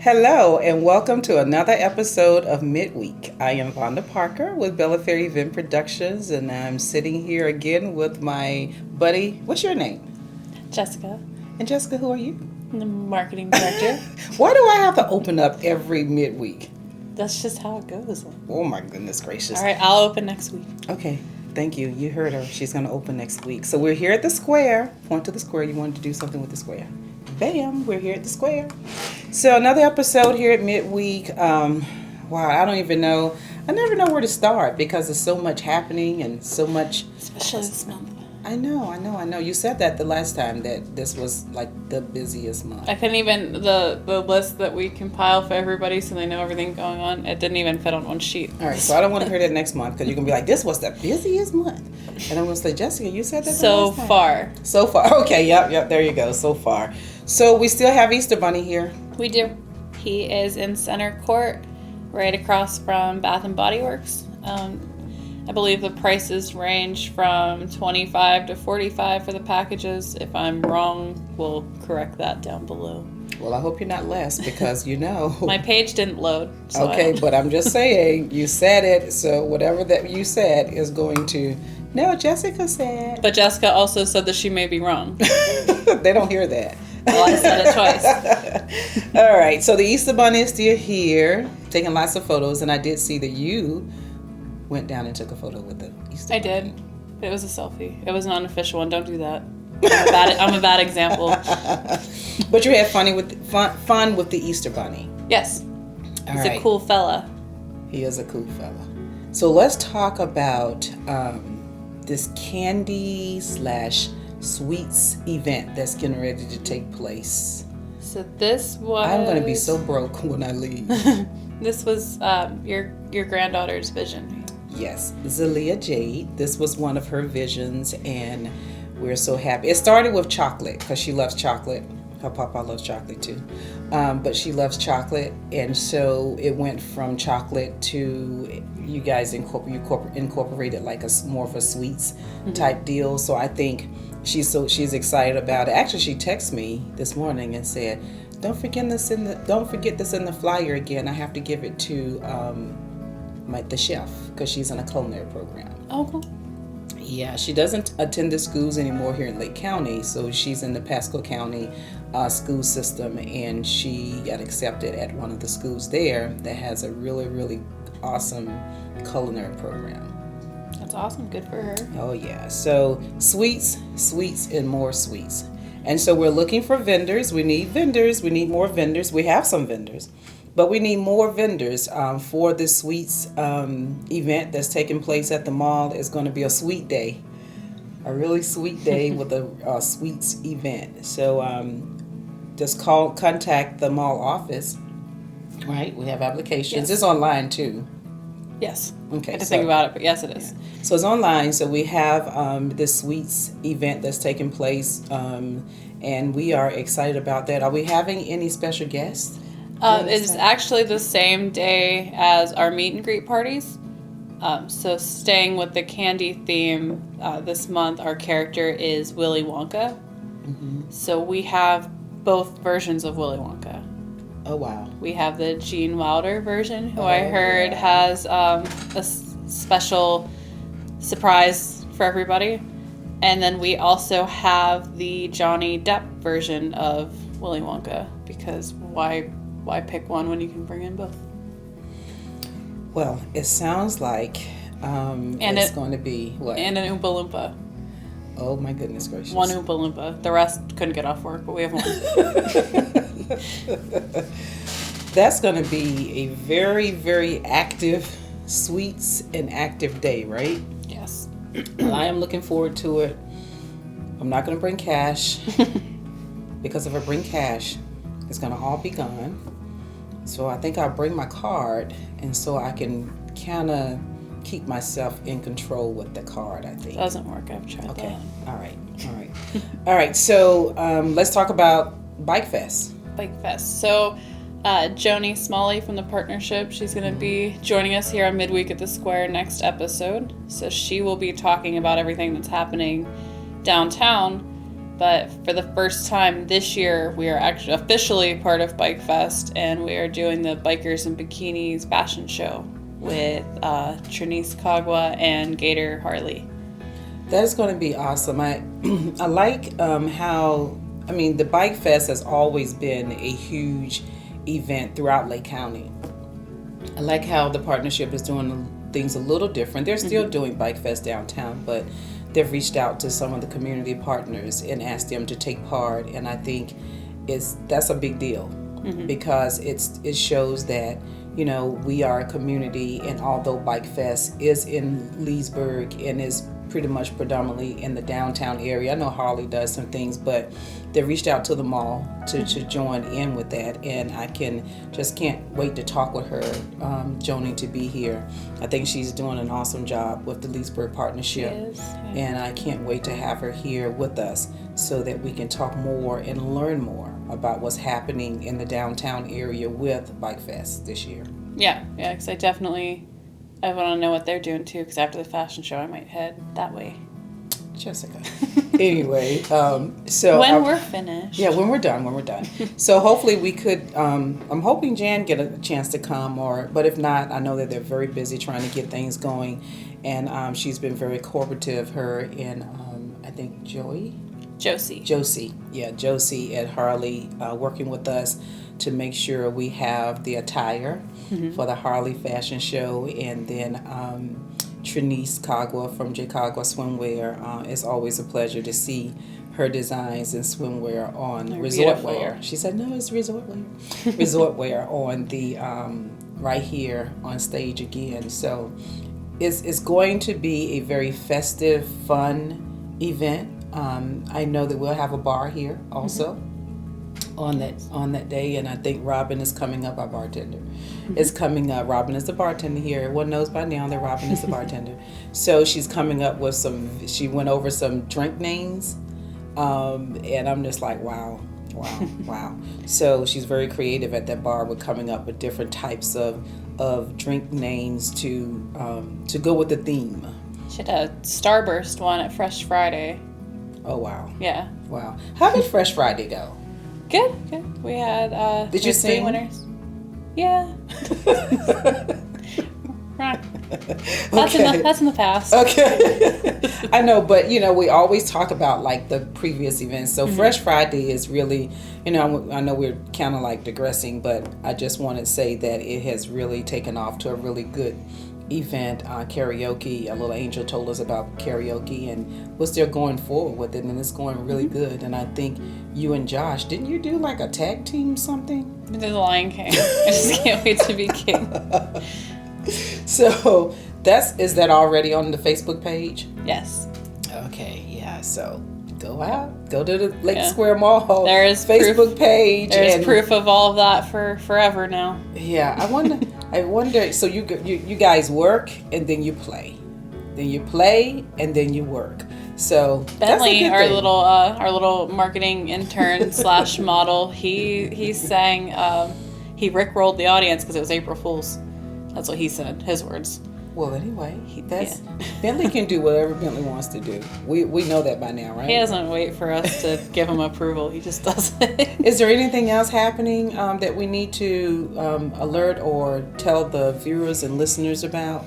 Hello, and welcome to another episode of Midweek. I am Vonda Parker with Bella Fair Event Productions, and I'm sitting here again with my buddy. What's your name? Jessica. And Jessica, who are you? I'm the marketing director. Why do I have to open up every midweek? That's just how it goes. Oh my goodness gracious. All right, I'll open next week. Okay, thank you. You heard her. She's going to open next week. So we're here at the square. Point to the square. You wanted to do something with the square. Bam, we're here at the square. So another episode here at Midweek. Wow, I don't even know. I never know where to start because there's so much happening and so much. Especially this month. I know. You said that the last time that this was like the busiest month. I couldn't even, the list that we compile for everybody so they know everything going on, it didn't even fit on one sheet. All right, so I don't want to hear that next month because you're going to be like, this was the busiest month. And I'm going to say, Jessica, you said that So far. So far. Okay, yep, there you go. So far. So we still have Easter Bunny here. We do. He is in Center Court, right across from Bath and Body Works. I believe the prices range from $25 to $45 for the packages. If I'm wrong, we'll correct that down below. Well, I hope you're not less because you know. My page didn't load. So okay, but I'm just saying, you said it, so whatever that you said is going to. No, Jessica said. But Jessica also said that she may be wrong. They don't hear that. Well, I said it twice. All right, so the Easter Bunny is still here, taking lots of photos, and I did see that you went down and took a photo with the Easter Bunny. I did. It was a selfie. It was not an official one. Don't do that. I'm a bad example. But you had fun with the Easter Bunny. Yes. He's a cool fella. He is a cool fella. So let's talk about this candy / sweets event that's getting ready to take place. So this was... I'm going to be so broke when I leave. This was your granddaughter's vision. Yes, Zelia Jade. This was one of her visions, and we're so happy. It started with chocolate because she loves chocolate. Her papa loves chocolate too, but she loves chocolate, and so it went from chocolate to you guys incorporated like a more of a sweets type deal. So I think she's excited about it. Actually, she texted me this morning and said, "Don't forget this in the flyer again. I have to give it to the chef because she's in a culinary program." Oh, cool. Yeah, she doesn't attend the schools anymore here in Lake County, so she's in the Pasco County school system, and she got accepted at one of the schools there that has a really, really awesome culinary program. That's awesome. Good for her. Oh, yeah. So sweets, and more sweets. And so we're looking for vendors. We need vendors. We need more vendors. We have some vendors. But we need more vendors for this sweets event that's taking place at the mall. It's going to be a sweet day, a really sweet day with a sweets event. So just contact the mall office. Right, we have applications. Yes. It's online too. Yes. Okay. I had to think about it, but yes, it is. Yeah. So it's online. So we have this sweets event that's taking place, and we are excited about that. Are we having any special guests? It's actually the same day as our meet and greet parties. So staying with the candy theme this month, our character is Willy Wonka. Mm-hmm. So we have both versions of Willy Wonka. Oh, wow. We have the Gene Wilder version, who I heard has a special surprise for everybody. And then we also have the Johnny Depp version of Willy Wonka, because why pick one when you can bring in both? Well, it sounds like it's going to be what? And an Oompa Loompa. Oh my goodness gracious. One Oompa Loompa. The rest couldn't get off work, but we have one. That's going to be a very, very active sweets and active day, right? Yes. I am looking forward to it. I'm not going to bring cash because if I bring cash, it's going to all be gone. So I think I'll bring my card, and so I can kind of keep myself in control with the card, I think. Doesn't work. I've tried okay. that. All right. So let's talk about Bike Fest. Bike Fest. So Joni Smalley from the partnership, she's going to be joining us here on Midweek at the Square next episode. So she will be talking about everything that's happening downtown. But for the first time this year, we are actually officially part of Bike Fest, and we are doing the Bikers in Bikinis fashion show with Trinice Kagwa and Gator Harley. That is going to be awesome. I like how, the Bike Fest has always been a huge event throughout Lake County. I like how the partnership is doing things a little different. They're still doing Bike Fest downtown, but they've reached out to some of the community partners and asked them to take part. And I think that's a big deal because it shows that, we are a community, and although Bike Fest is in Leesburg and is pretty much predominantly in the downtown area. I know Harley does some things, but they reached out to the mall to join in with that, and I can't wait to talk with her, Joni, to be here. I think she's doing an awesome job with the Leesburg partnership, and I can't wait to have her here with us so that we can talk more and learn more about what's happening in the downtown area with Bike Fest this year. Yeah, because I want to know what they're doing too, because after the fashion show, I might head that way. Jessica. Anyway, so when we're finished. Yeah, when we're done. So hopefully we could. I'm hoping Jan get a chance to come, but if not, I know that they're very busy trying to get things going, and she's been very cooperative. Her and I think Josie. Yeah, Josie at Harley working with us to make sure we have the attire for the Harley fashion show, and then Trinice Kagwa from J Kagwa Swimwear. It's always a pleasure to see her designs and swimwear on resort wear. She said, no, it's resort wear. Resort wear on the right here on stage again. So it's going to be a very festive, fun event. I know that we'll have a bar here also on that day, and I think Robin is coming up, our bartender. Is coming up. Robin is the bartender here. Everyone knows by now that Robin is the bartender. So she's coming up with she went over some drink names, and I'm just like, wow. So she's very creative at that bar with coming up with different types of drink names to go with the theme. She had a Starburst one at Fresh Friday. Oh, wow. Yeah. Wow. How did Fresh Friday go? Good. We had did you sing? 3 winners. Yeah. Right. That's in the past. Okay. I know, but we always talk about like the previous events. So Fresh Friday is really, I know we're kind of like digressing, but I just want to say that it has really taken off to a really good event. Karaoke, a little Angel told us about karaoke, and we're still going forward with it, and it's going really good. And I think you and Josh, didn't you do like a tag team something? We did the Lion King. I just can't wait to be king. So is that already on the Facebook page? Yes. Okay, yeah, so go out, go to the Lake Square Mall. There is Facebook page. There's proof of all of that for forever now. Yeah, I wonder. So you guys work and then you play, and then you work. So Bentley, that's a good our little marketing intern / model, he sang. He rickrolled the audience because it was April Fool's. That's what he said. His words. Well, anyway, Bentley can do whatever Bentley wants to do. We know that by now, right? He doesn't wait for us to give him approval. He just does it. Is there anything else happening that we need to alert or tell the viewers and listeners about?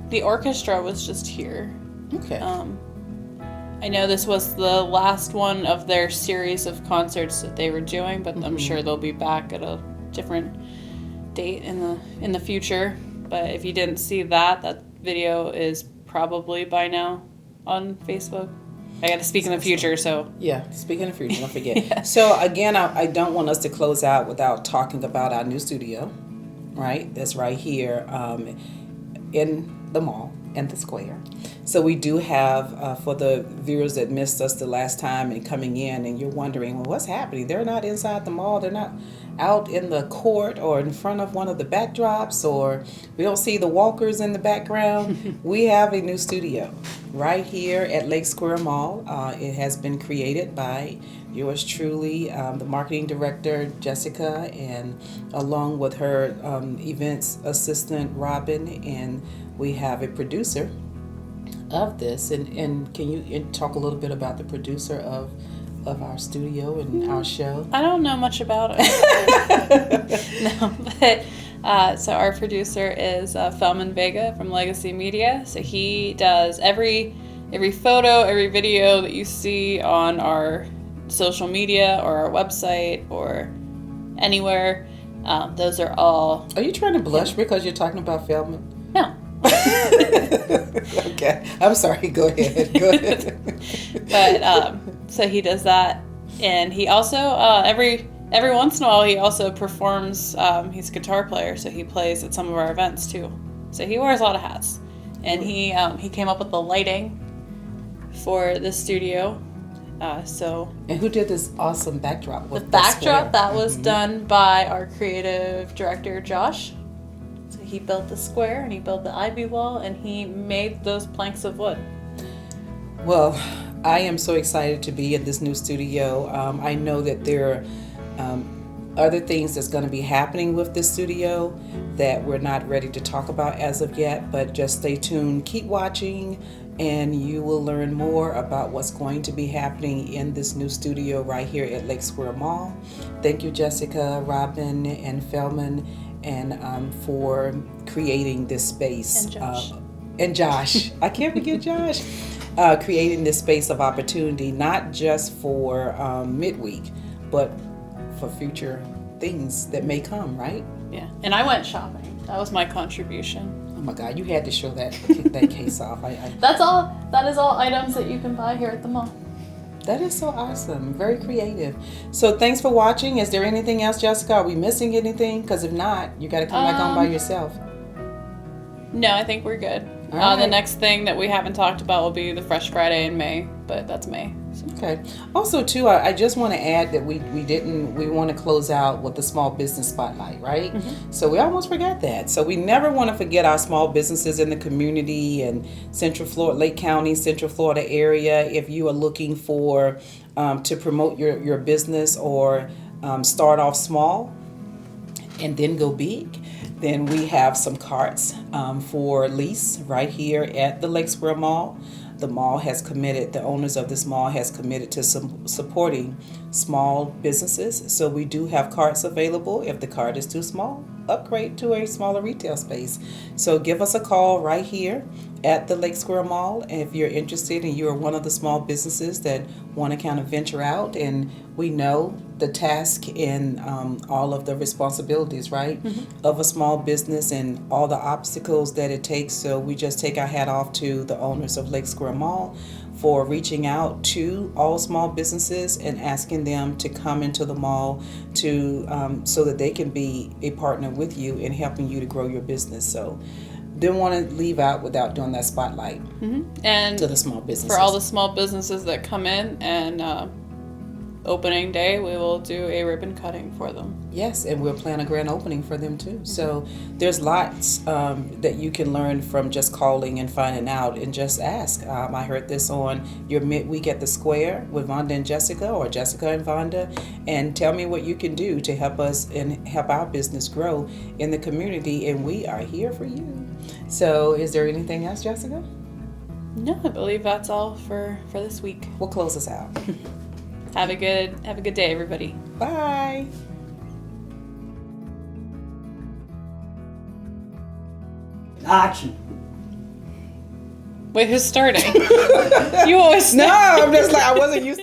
The orchestra was just here. Okay. I know this was the last one of their series of concerts that they were doing, but I'm sure they'll be back at a different date in the future. But if you didn't see that video is probably by now on Facebook. I got to speak in the future, so yeah, speak in the future, don't forget. Yeah. So again, I don't want us to close out without talking about our new studio, right? That's right here in the mall and the square. So we do have, for the viewers that missed us the last time and coming in, and you're wondering, well, what's happening? They're not inside the mall. They're not out in the court or in front of one of the backdrops, or we don't see the walkers in the background. We have a new studio right here at Lake Square Mall. It has been created by yours truly, the marketing director, Jessica, and along with her events assistant, Robin, and we have a producer, of this. And can you talk a little bit about the producer of our studio and our show? I don't know much about it. No, but so our producer is Felman Vega from Legacy Media. So he does every photo, every video that you see on our social media or our website or anywhere. Those are all. Are you trying to blush because you're talking about Feldman? No. Okay, I'm sorry. Go ahead. But so he does that, and he also every once in a while he also performs. He's a guitar player, so he plays at some of our events too. So he wears a lot of hats, and he came up with the lighting for the studio. And who did this awesome backdrop? The backdrop that was done by our creative director Josh. So he built the square and he built the ivy wall and he made those planks of wood. Well, I am so excited to be in this new studio. I know that there are other things that's going to be happening with this studio that we're not ready to talk about as of yet, but just stay tuned, keep watching, and you will learn more about what's going to be happening in this new studio right here at Lake Square Mall. Thank you, Jessica, Robin, and Feldman, and for creating this space. And Josh. And Josh. I can't forget Josh. Creating this space of opportunity, not just for midweek, but for future things that may come, right? Yeah. And I went shopping. That was my contribution. Oh my God, you had to show that case off. That's all. That is all items that you can buy here at the mall. That is so awesome. Very creative. So thanks for watching. Is there anything else, Jessica? Are we missing anything? Because if not, you got to come back on by yourself. No, I think we're good. All The right. next thing that we haven't talked about will be the Fresh Friday in May, but that's May. So. Okay. Also, too, I just want to add that we want to close out with the small business spotlight, right? Mm-hmm. So we almost forgot that. So we never want to forget our small businesses in the community and Central Florida, Lake County, Central Florida area. If you are looking for to promote your business or start off small and then go big, then we have some carts for lease right here at the Lake Square Mall. The mall has committed, the owners of this mall has committed to supporting small businesses. So we do have carts available. If the cart is too small, upgrade to a smaller retail space. So give us a call right here at the Lake Square Mall if you're interested and you're one of the small businesses that want to kind of venture out. And we know the task and all of the responsibilities, right, of a small business and all the obstacles that it takes. So we just take our hat off to the owners of Lake Square Mall for reaching out to all small businesses and asking them to come into the mall to so that they can be a partner with you in helping you to grow your business. So didn't want to leave out without doing that spotlight And to the small businesses. for all the small businesses that come in and opening day, we will do a ribbon cutting for them. Yes, and we'll plan a grand opening for them too. So there's lots that you can learn from just calling and finding out and just ask. I heard this on your midweek at the Square with Vonda and Jessica, or Jessica and Vonda, and tell me what you can do to help us and help our business grow in the community, and we are here for you. So is there anything else, Jessica? No, I believe that's all for this week. We'll close us out. Have a good day, everybody. Bye. Action. Wait, who's starting? You always No, I'm just like, I wasn't used to